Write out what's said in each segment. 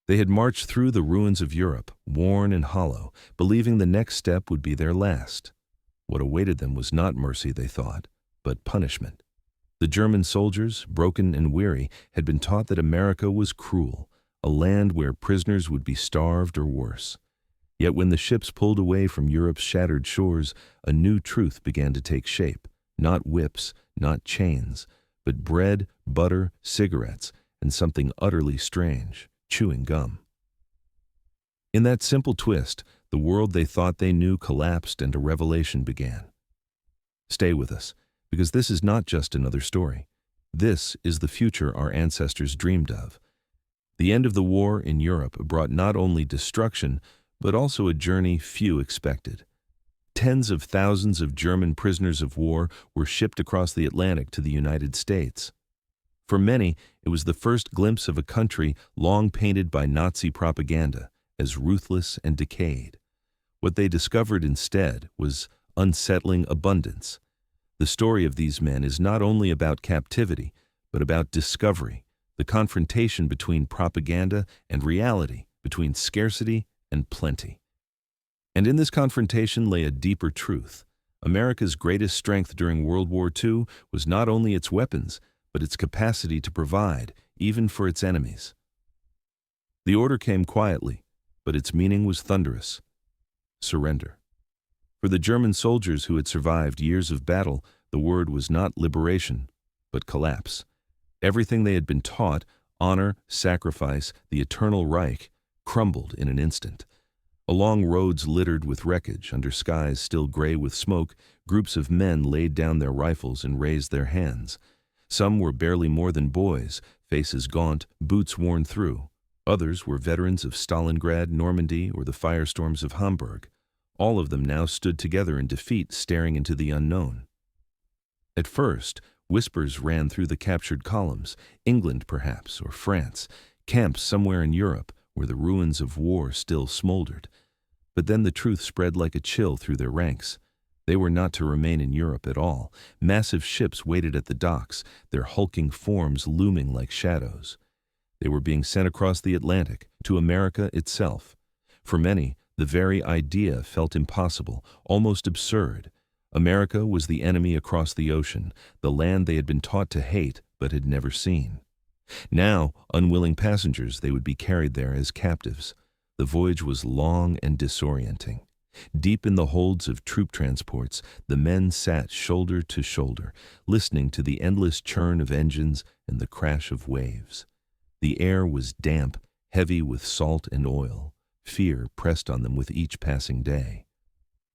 They had marched through the ruins of Europe, worn and hollow, believing the next step would be their last. What awaited them was not mercy, they thought, but punishment. The German soldiers, broken and weary, had been taught that America was cruel, a land where prisoners would be starved or worse. Yet when the ships pulled away from Europe's shattered shores, a new truth began to take shape. Not whips, not chains, but bread, butter, cigarettes, and something utterly strange, chewing gum. In that simple twist, the world they thought they knew collapsed and a revelation began. Stay with us, because this is not just another story. This is the future our ancestors dreamed of. The end of the war in Europe brought not only destruction, but also a journey few expected. Tens of thousands of German prisoners of war were shipped across the Atlantic to the United States. For many, it was the first glimpse of a country long painted by Nazi propaganda as ruthless and decayed. What they discovered instead was unsettling abundance. The story of these men is not only about captivity, but about discovery, the confrontation between propaganda and reality, between scarcity and plenty. And in this confrontation lay a deeper truth. America's greatest strength during World War II was not only its weapons, but its capacity to provide, even for its enemies. The order came quietly, but its meaning was thunderous: surrender. For the German soldiers who had survived years of battle, the word was not liberation, but collapse. Everything they had been taught, honor, sacrifice, the eternal Reich, crumbled in an instant. Along roads littered with wreckage, under skies still gray with smoke, groups of men laid down their rifles and raised their hands. Some were barely more than boys, faces gaunt, boots worn through. Others were veterans of Stalingrad, Normandy, or the firestorms of Hamburg. All of them now stood together in defeat, staring into the unknown. At first, whispers ran through the captured columns, England perhaps, or France, camps somewhere in Europe, where the ruins of war still smoldered. But then the truth spread like a chill through their ranks. They were not to remain in Europe at all. Massive ships waited at the docks, their hulking forms looming like shadows. They were being sent across the Atlantic, to America itself. For many, the very idea felt impossible, almost absurd. America was the enemy across the ocean, the land they had been taught to hate but had never seen. Now, unwilling passengers, they would be carried there as captives. The voyage was long and disorienting. Deep in the holds of troop transports, the men sat shoulder to shoulder, listening to the endless churn of engines and the crash of waves. The air was damp, heavy with salt and oil. Fear pressed on them with each passing day.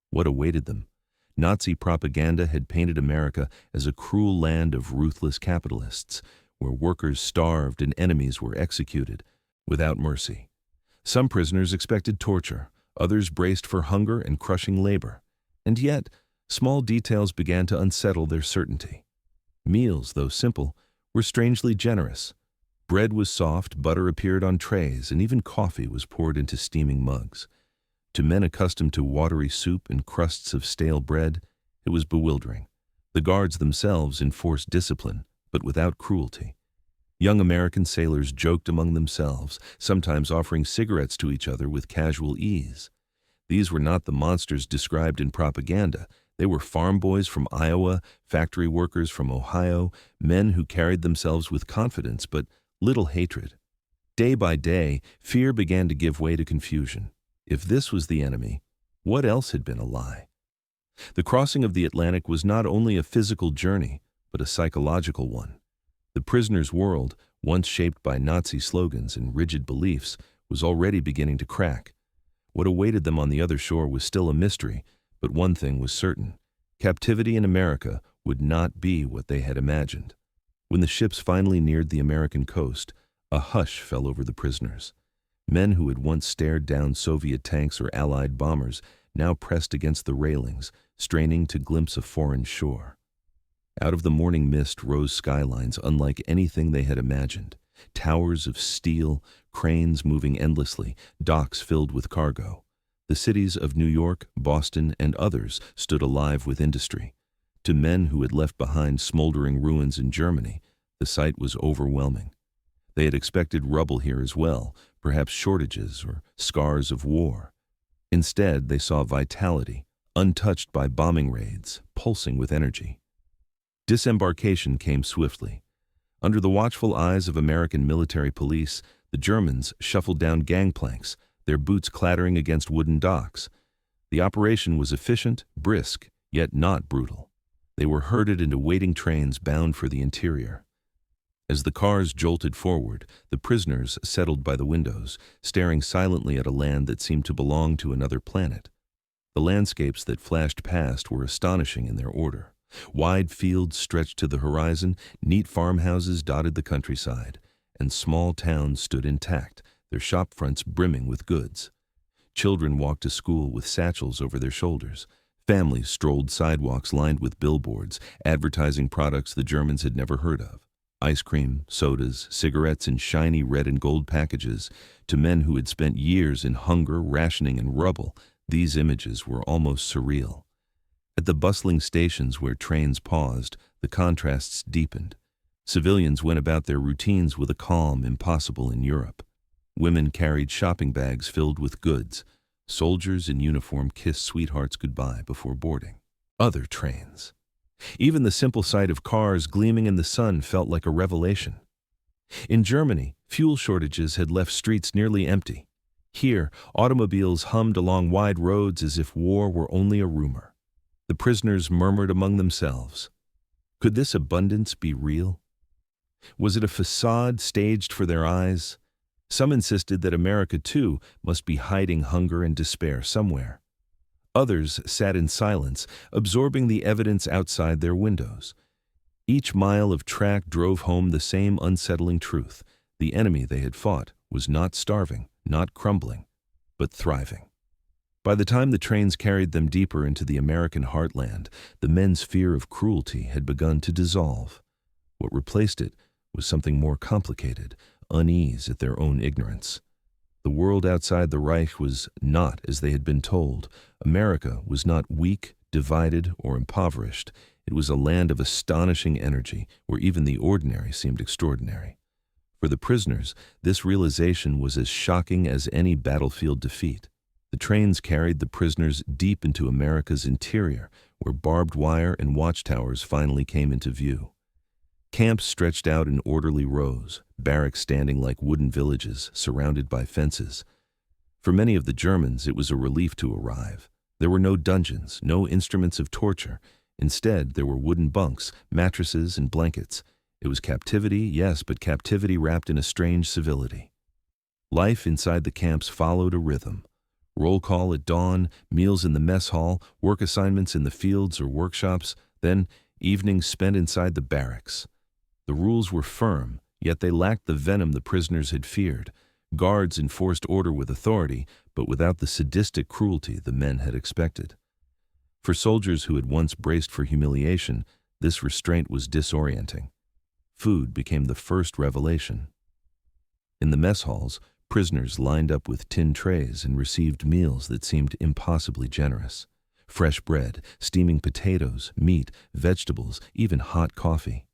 What awaited them? Nazi propaganda had painted America as a cruel land of ruthless capitalists, where workers starved and enemies were executed, without mercy. Some prisoners expected torture, others braced for hunger and crushing labor. And yet, small details began to unsettle their certainty. Meals, though simple, were strangely generous. Bread was soft, butter appeared on trays, and even coffee was poured into steaming mugs. To men accustomed to watery soup and crusts of stale bread, it was bewildering. The guards themselves enforced discipline, but without cruelty. Young American sailors joked among themselves, sometimes offering cigarettes to each other with casual ease. These were not the monsters described in propaganda. They were farm boys from Iowa, factory workers from Ohio, men who carried themselves with confidence but little hatred. Day by day, fear began to give way to confusion. If this was the enemy, what else had been a lie? The crossing of the Atlantic was not only a physical journey, but a psychological one. The prisoners' world, once shaped by Nazi slogans and rigid beliefs, was already beginning to crack. What awaited them on the other shore was still a mystery, but one thing was certain: captivity in America would not be what they had imagined. When the ships finally neared the American coast, a hush fell over the prisoners. Men who had once stared down Soviet tanks or Allied bombers now pressed against the railings, straining to glimpse a foreign shore. Out of the morning mist rose skylines unlike anything they had imagined. Towers of steel, cranes moving endlessly, docks filled with cargo. The cities of New York, Boston, and others stood alive with industry. To men who had left behind smoldering ruins in Germany, the sight was overwhelming. They had expected rubble here as well, perhaps shortages or scars of war. Instead, they saw vitality, untouched by bombing raids, pulsing with energy. Disembarkation came swiftly. Under the watchful eyes of American military police, the Germans shuffled down gangplanks, their boots clattering against wooden docks. The operation was efficient, brisk, yet not brutal. They were herded into waiting trains bound for the interior. As the cars jolted forward, the prisoners settled by the windows, staring silently at a land that seemed to belong to another planet. The landscapes that flashed past were astonishing in their order. Wide fields stretched to the horizon, neat farmhouses dotted the countryside, and small towns stood intact, their shop fronts brimming with goods. Children walked to school with satchels over their shoulders. Families strolled sidewalks lined with billboards, advertising products the Germans had never heard of. Ice cream, sodas, cigarettes in shiny red and gold packages. To men who had spent years in hunger, rationing, and rubble, these images were almost surreal. At the bustling stations where trains paused, the contrasts deepened. Civilians went about their routines with a calm impossible in Europe. Women carried shopping bags filled with goods. Soldiers in uniform kissed sweethearts goodbye before boarding. Other trains. Even the simple sight of cars gleaming in the sun felt like a revelation. In Germany, fuel shortages had left streets nearly empty. Here, automobiles hummed along wide roads as if war were only a rumor. The prisoners murmured among themselves. Could this abundance be real? Was it a facade staged for their eyes? Some insisted that America, too, must be hiding hunger and despair somewhere. Others sat in silence, absorbing the evidence outside their windows. Each mile of track drove home the same unsettling truth. The enemy they had fought was not starving, not crumbling, but thriving. By the time the trains carried them deeper into the American heartland, the men's fear of cruelty had begun to dissolve. What replaced it was something more complicated, unease at their own ignorance. The world outside the Reich was not as they had been told. America was not weak, divided, or impoverished. It was a land of astonishing energy, where even the ordinary seemed extraordinary. For the prisoners, this realization was as shocking as any battlefield defeat. The trains carried the prisoners deep into America's interior, where barbed wire and watchtowers finally came into view. Camps stretched out in orderly rows, barracks standing like wooden villages surrounded by fences. For many of the Germans, it was a relief to arrive. There were no dungeons, no instruments of torture. Instead, there were wooden bunks, mattresses, and blankets. It was captivity, yes, but captivity wrapped in a strange civility. Life inside the camps followed a rhythm. Roll call at dawn, meals in the mess hall, work assignments in the fields or workshops, then evenings spent inside the barracks. The rules were firm, yet they lacked the venom the prisoners had feared. Guards enforced order with authority, but without the sadistic cruelty the men had expected. For soldiers who had once braced for humiliation, this restraint was disorienting. Food became the first revelation. In the mess halls, prisoners lined up with tin trays and received meals that seemed impossibly generous. Fresh bread, steaming potatoes, meat, vegetables, even hot coffee.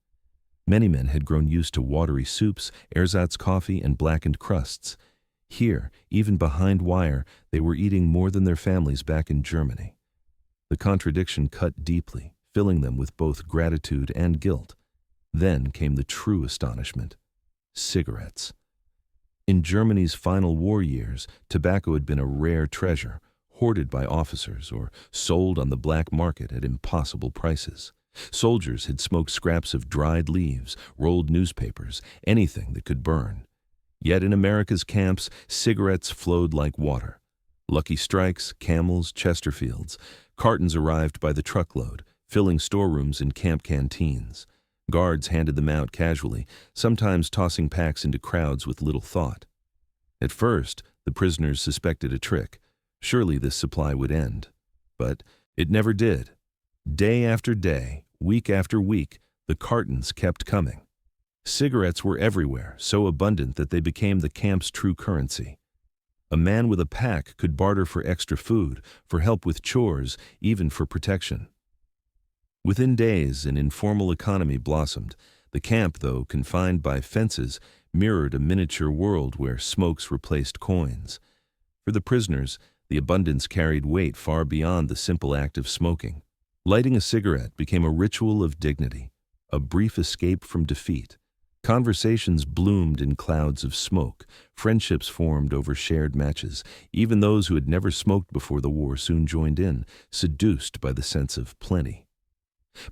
Many men had grown used to watery soups, ersatz coffee, and blackened crusts. Here, even behind wire, they were eating more than their families back in Germany. The contradiction cut deeply, filling them with both gratitude and guilt. Then came the true astonishment: cigarettes. In Germany's final war years, tobacco had been a rare treasure, hoarded by officers or sold on the black market at impossible prices. Soldiers had smoked scraps of dried leaves, rolled newspapers, anything that could burn. Yet in America's camps, cigarettes flowed like water. Lucky Strikes, Camels, Chesterfields. Cartons arrived by the truckload, filling storerooms and camp canteens. Guards handed them out casually, sometimes tossing packs into crowds with little thought. At first, the prisoners suspected a trick. Surely this supply would end. But it never did. Day after day, week after week, the cartons kept coming. Cigarettes were everywhere, so abundant that they became the camp's true currency. A man with a pack could barter for extra food, for help with chores, even for protection. Within days, an informal economy blossomed. The camp, though confined by fences, mirrored a miniature world where smokes replaced coins. For the prisoners, the abundance carried weight far beyond the simple act of smoking. Lighting a cigarette became a ritual of dignity, a brief escape from defeat. Conversations bloomed in clouds of smoke. Friendships formed over shared matches. Even those who had never smoked before the war soon joined in, seduced by the sense of plenty.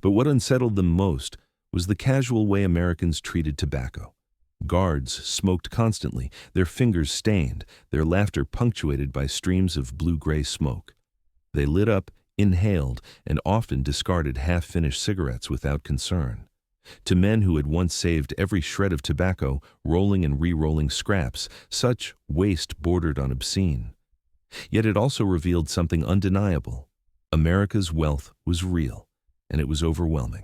But what unsettled them most was the casual way Americans treated tobacco. Guards smoked constantly, their fingers stained, their laughter punctuated by streams of blue-gray smoke. They lit up, inhaled, and often discarded half-finished cigarettes without concern. To men who had once saved every shred of tobacco, rolling and re-rolling scraps, such waste bordered on obscene. Yet it also revealed something undeniable. America's wealth was real, and it was overwhelming.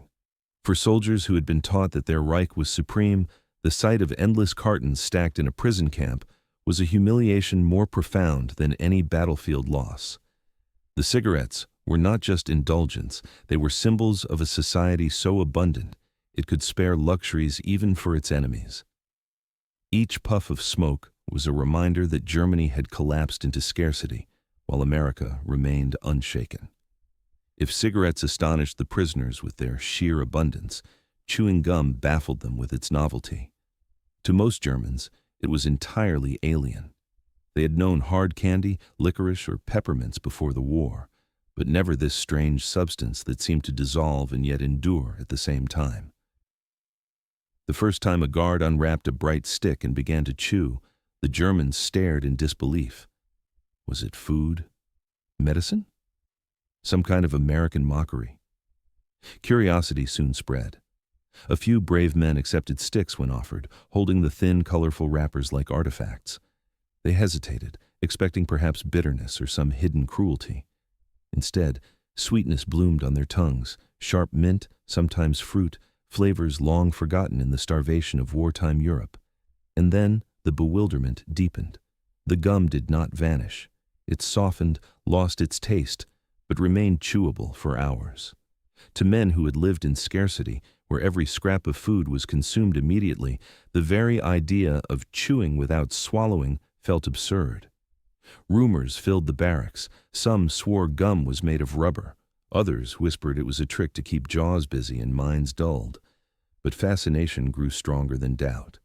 For soldiers who had been taught that their Reich was supreme, the sight of endless cartons stacked in a prison camp was a humiliation more profound than any battlefield loss. The cigarettes were not just indulgence, they were symbols of a society so abundant it could spare luxuries even for its enemies. Each puff of smoke was a reminder that Germany had collapsed into scarcity, while America remained unshaken. If cigarettes astonished the prisoners with their sheer abundance, chewing gum baffled them with its novelty. To most Germans, it was entirely alien. They had known hard candy, licorice, or peppermints before the war, but never this strange substance that seemed to dissolve and yet endure at the same time. The first time a guard unwrapped a bright stick and began to chew, the Germans stared in disbelief. Was it food? Medicine? Some kind of American mockery? Curiosity soon spread. A few brave men accepted sticks when offered, holding the thin, colorful wrappers like artifacts. They hesitated, expecting perhaps bitterness or some hidden cruelty. Instead, sweetness bloomed on their tongues, sharp mint, sometimes fruit, flavors long forgotten in the starvation of wartime Europe. And then the bewilderment deepened. The gum did not vanish. It softened, lost its taste, but remained chewable for hours. To men who had lived in scarcity, where every scrap of food was consumed immediately, the very idea of chewing without swallowing felt absurd. Rumors filled the barracks. Some swore gum was made of rubber. Others whispered it was a trick to keep jaws busy and minds dulled. But fascination grew stronger than doubt.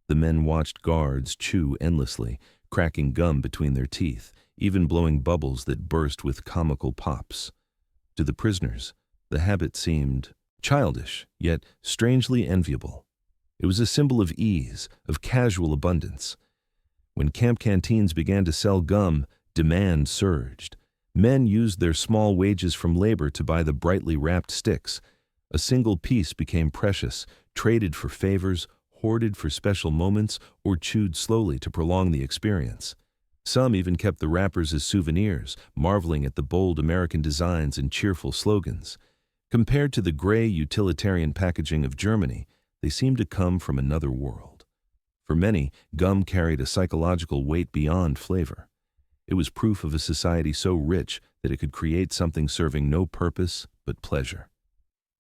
The men watched guards chew endlessly, cracking gum between their teeth, even blowing bubbles that burst with comical pops. To the prisoners, the habit seemed childish, yet strangely enviable. It was a symbol of ease, of casual abundance. When camp canteens began to sell gum, demand surged. Men used their small wages from labor to buy the brightly wrapped sticks. A single piece became precious, traded for favors, hoarded for special moments, or chewed slowly to prolong the experience. Some even kept the wrappers as souvenirs, marveling at the bold American designs and cheerful slogans. Compared to the gray utilitarian packaging of Germany, they seemed to come from another world. For many, gum carried a psychological weight beyond flavor. It was proof of a society so rich that it could create something serving no purpose but pleasure.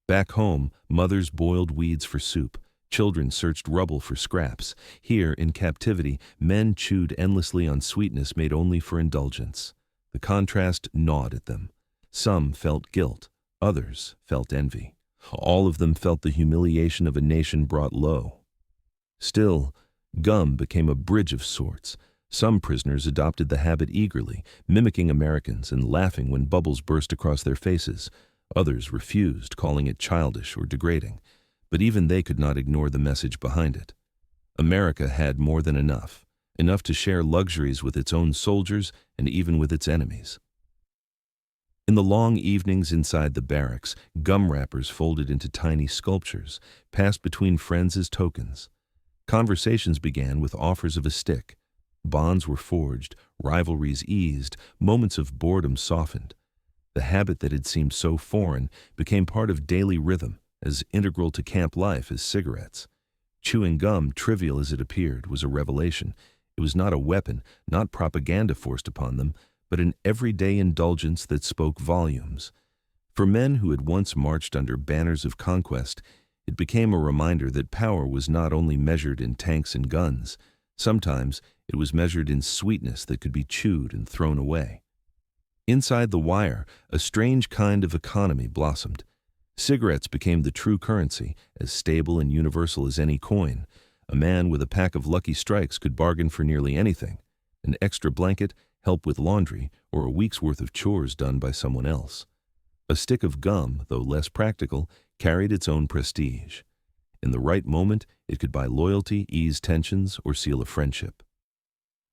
Back home, mothers boiled weeds for soup. Children searched rubble for scraps. Here, in captivity, men chewed endlessly on sweetness made only for indulgence. The contrast gnawed at them. Some felt guilt. Others felt envy. All of them felt the humiliation of a nation brought low. Still, gum became a bridge of sorts. Some prisoners adopted the habit eagerly, mimicking Americans and laughing when bubbles burst across their faces. Others refused, calling it childish or degrading. But even they could not ignore the message behind it. America had more than enough to share luxuries with its own soldiers and even with its enemies. In the long evenings inside the barracks, gum wrappers folded into tiny sculptures, passed between friends as tokens. Conversations began with offers of a stick. Bonds were forged, rivalries eased, moments of boredom softened. The habit that had seemed so foreign became part of daily rhythm, as integral to camp life as cigarettes. Chewing gum, trivial as it appeared, was a revelation. It was not a weapon, not propaganda forced upon them, but an everyday indulgence that spoke volumes. For men who had once marched under banners of conquest, It became a reminder that power was not only measured in tanks and guns. Sometimes it was measured in sweetness that could be chewed and thrown away. Inside the wire, a strange kind of economy blossomed. Cigarettes became the true currency, as stable and universal as any coin. A man with a pack of Lucky Strikes could bargain for nearly anything: an extra blanket, help with laundry, or a week's worth of chores done by someone else. A stick of gum, though less practical, carried its own prestige. In the right moment, it could buy loyalty, ease tensions, or seal a friendship.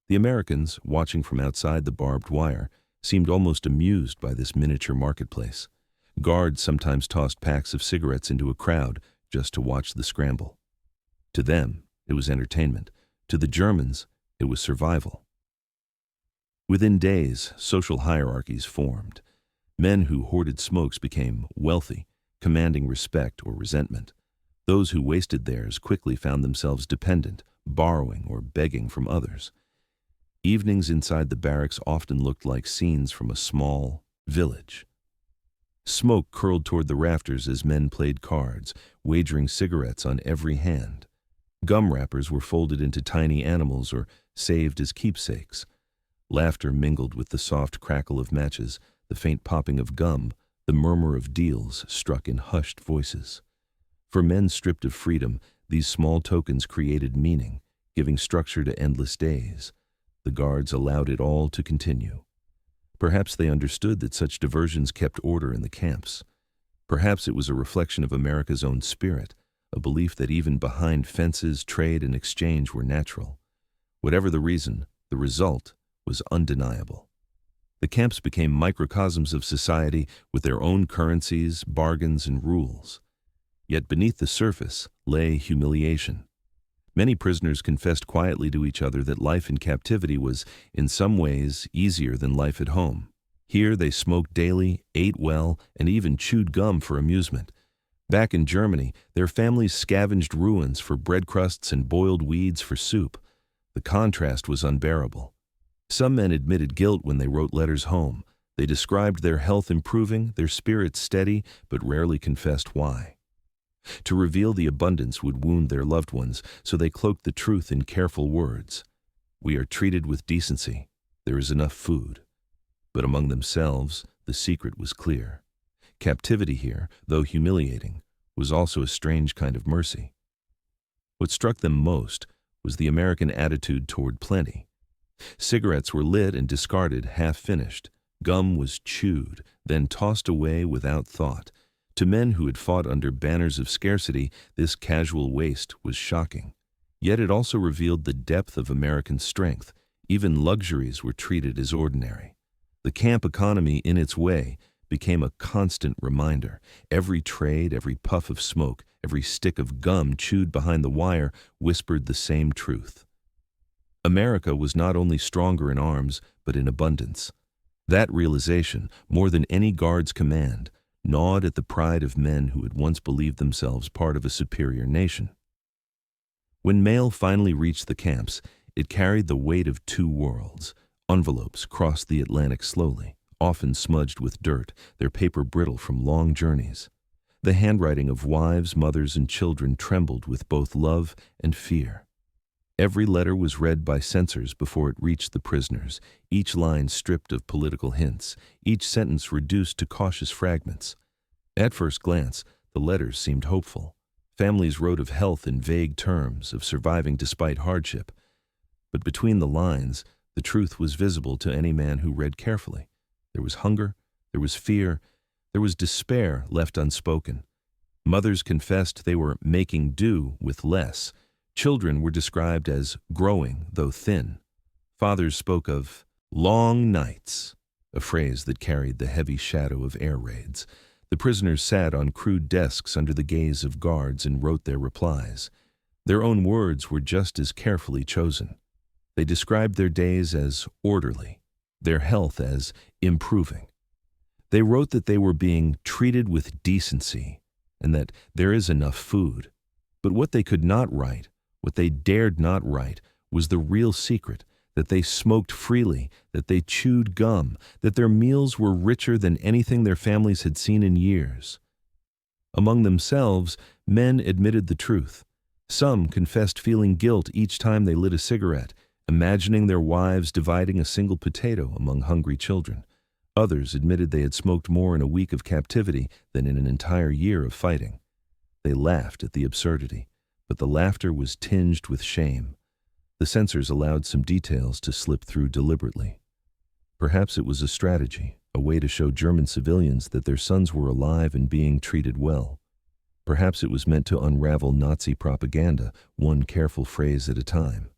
The Americans, watching from outside the barbed wire, seemed almost amused by this miniature marketplace. Guards sometimes tossed packs of cigarettes into a crowd just to watch the scramble. To them, it was entertainment. To the Germans, it was survival. Within days, social hierarchies formed. Men who hoarded smokes became wealthy, commanding respect or resentment. Those who wasted theirs quickly found themselves dependent, borrowing or begging from others. Evenings inside the barracks often looked like scenes from a small village. Smoke curled toward the rafters as men played cards, wagering cigarettes on every hand. Gum wrappers were folded into tiny animals or saved as keepsakes. Laughter mingled with the soft crackle of matches, the faint popping of gum, the murmur of deals struck in hushed voices. For men stripped of freedom, these small tokens created meaning, giving structure to endless days. The guards allowed it all to continue. Perhaps they understood that such diversions kept order in the camps. Perhaps it was a reflection of America's own spirit, a belief that even behind fences, trade and exchange were natural. Whatever the reason, the result was undeniable. The camps became microcosms of society with their own currencies, bargains, and rules. Yet beneath the surface lay humiliation. Many prisoners confessed quietly to each other that life in captivity was, in some ways, easier than life at home. Here they smoked daily, ate well, and even chewed gum for amusement. Back in Germany, their families scavenged ruins for bread crusts and boiled weeds for soup. The contrast was unbearable. Some men admitted guilt when they wrote letters home. They described their health improving, their spirits steady, but rarely confessed why. To reveal the abundance would wound their loved ones, so they cloaked the truth in careful words. We are treated with decency. There is enough food. But among themselves, the secret was clear. Captivity here, though humiliating, was also a strange kind of mercy. What struck them most was the American attitude toward plenty. Cigarettes were lit and discarded half-finished. Gum was chewed, then tossed away without thought. To men who had fought under banners of scarcity, this casual waste was shocking. Yet it also revealed the depth of American strength. Even luxuries were treated as ordinary. The camp economy, in its way, became a constant reminder. Every trade, every puff of smoke, every stick of gum chewed behind the wire whispered the same truth. America was not only stronger in arms, but in abundance. That realization, more than any guard's command, gnawed at the pride of men who had once believed themselves part of a superior nation. When mail finally reached the camps, it carried the weight of two worlds. Envelopes crossed the Atlantic slowly, often smudged with dirt, their paper brittle from long journeys. The handwriting of wives, mothers, and children trembled with both love and fear. Every letter was read by censors before it reached the prisoners, each line stripped of political hints, each sentence reduced to cautious fragments. At first glance, the letters seemed hopeful. Families wrote of health in vague terms, of surviving despite hardship. But between the lines, the truth was visible to any man who read carefully. There was hunger, there was fear, there was despair left unspoken. Mothers confessed they were making do with less. Children were described as growing, though thin. Fathers spoke of long nights, a phrase that carried the heavy shadow of air raids. The prisoners sat on crude desks under the gaze of guards and wrote their replies. Their own words were just as carefully chosen. They described their days as orderly, their health as improving. They wrote that they were being treated with decency and that there is enough food. But what they could not write, what they dared not write, was the real secret, that they smoked freely, that they chewed gum, that their meals were richer than anything their families had seen in years. Among themselves, men admitted the truth. Some confessed feeling guilt each time they lit a cigarette, imagining their wives dividing a single potato among hungry children. Others admitted they had smoked more in a week of captivity than in an entire year of fighting. They laughed at the absurdity, but the laughter was tinged with shame. The censors allowed some details to slip through deliberately. Perhaps it was a strategy, a way to show German civilians that their sons were alive and being treated well. Perhaps it was meant to unravel Nazi propaganda, one careful phrase at a time.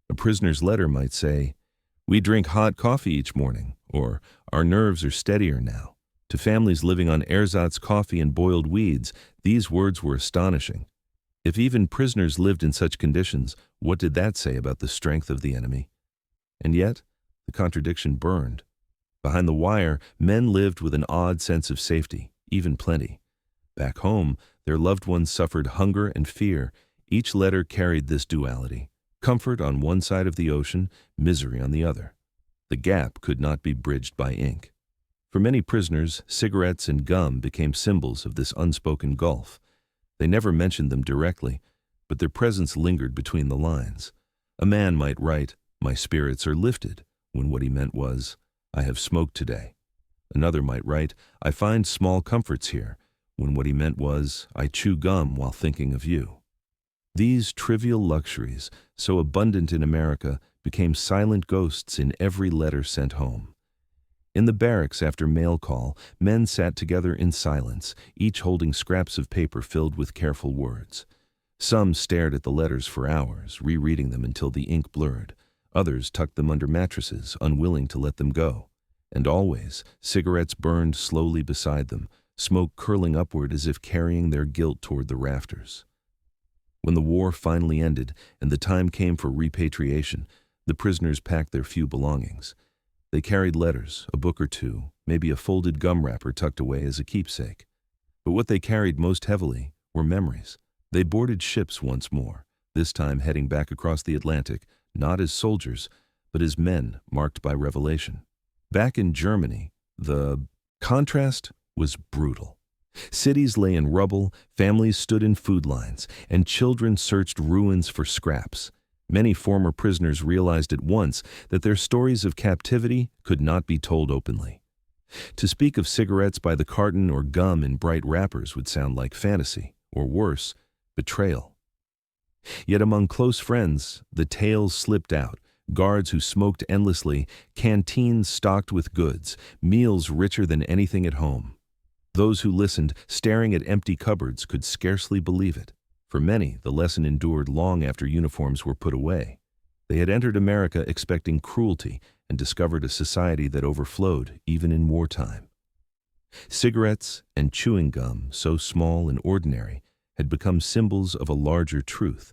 A prisoner's letter might say, "We drink hot coffee each morning," or "Our nerves are steadier now." To families living on ersatz coffee and boiled weeds, these words were astonishing. If even prisoners lived in such conditions, what did that say about the strength of the enemy? And yet, the contradiction burned. Behind the wire, men lived with an odd sense of safety, even plenty. Back home, their loved ones suffered hunger and fear. Each letter carried this duality: comfort on one side of the ocean, misery on the other. The gap could not be bridged by ink. For many prisoners, cigarettes and gum became symbols of this unspoken gulf. They never mentioned them directly, but their presence lingered between the lines. A man might write, "My spirits are lifted," when what he meant was, "I have smoked today." Another might write, "I find small comforts here," when what he meant was, "I chew gum while thinking of you." These trivial luxuries, so abundant in America, became silent ghosts in every letter sent home. In the barracks after mail call, men sat together in silence, each holding scraps of paper filled with careful words. Some stared at the letters for hours, rereading them until the ink blurred. Others tucked them under mattresses, unwilling to let them go. And always, cigarettes burned slowly beside them, smoke curling upward as if carrying their guilt toward the rafters. When the war finally ended and the time came for repatriation, the prisoners packed their few belongings. They carried letters, a book or two, maybe a folded gum wrapper tucked away as a keepsake. But what they carried most heavily were memories. They boarded ships once more, this time heading back across the Atlantic, not as soldiers, but as men marked by revelation. Back in Germany, the contrast was brutal. Cities lay in rubble, families stood in food lines, and children searched ruins for scraps. Many former prisoners realized at once that their stories of captivity could not be told openly. To speak of cigarettes by the carton or gum in bright wrappers would sound like fantasy, or worse, betrayal. Yet among close friends, the tales slipped out: guards who smoked endlessly, canteens stocked with goods, meals richer than anything at home. Those who listened, staring at empty cupboards, could scarcely believe it. For many, the lesson endured long after uniforms were put away. They had entered America expecting cruelty and discovered a society that overflowed even in wartime. Cigarettes and chewing gum, so small and ordinary, had become symbols of a larger truth: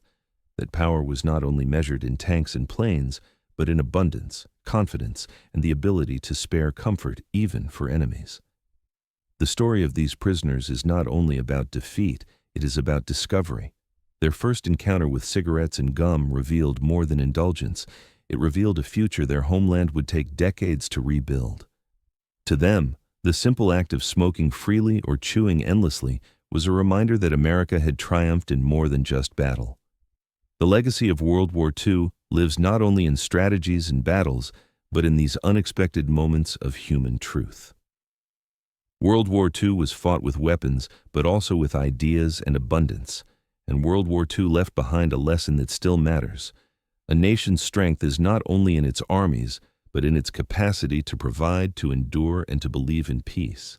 that power was not only measured in tanks and planes, but in abundance, confidence, and the ability to spare comfort even for enemies. The story of these prisoners is not only about defeat, it is about discovery. Their first encounter with cigarettes and gum revealed more than indulgence. It revealed a future their homeland would take decades to rebuild. To them, the simple act of smoking freely or chewing endlessly was a reminder that America had triumphed in more than just battle. The legacy of World War II lives not only in strategies and battles, but in these unexpected moments of human truth. World War II was fought with weapons, but also with ideas and abundance. And World War II left behind a lesson that still matters. A nation's strength is not only in its armies, but in its capacity to provide, to endure, and to believe in peace.